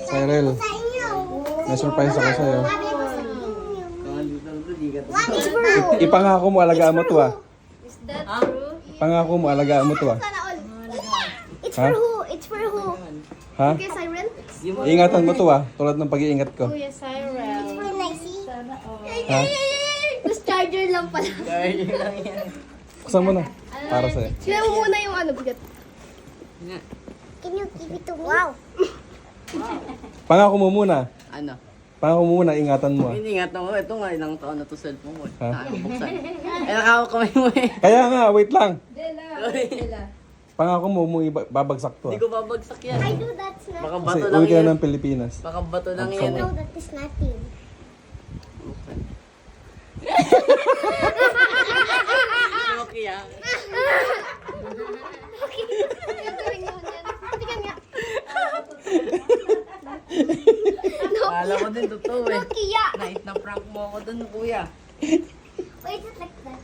Cyril, may surprise ako sa'yo. Ipangako mo, alagaan mo to ah. Is that true? Pangako mo, alagaan mo to ah. It's for who? It's for who? Ha? Okay, Siren? Ingatan mo to ah, tulad ng pag-iingat ko. Kuya Cyril. For Nicey? Ha? Tapos charger lang pala. Buksan mo na, para sa'yo. Sila mo muna yung ano, bigat. Can you give it to me? Wow. Pangako mo muna. Ano? Pangako mo muna, ingatan mo ah. Ingatan mo. Ito nga, ilang taon na to cellphone mo. Ha? Nakakabuksan. Ay, nakahawak kamay mo eh. Kaya nga, wait lang. Dela. Pangako mo, babagsak to Hindi ah. ko babagsak yan. I know that's Baka nothing. Kasi bato lang uwi ka yan. na ng Pilipinas. Baka bato lang I yan know eh. that is nothing. Okay ah. Gagawin mo yan. Tingnan nga. Kala ko din totoo eh. Nokia. Night na prank mo ako dun, kuya. Wait, just like that.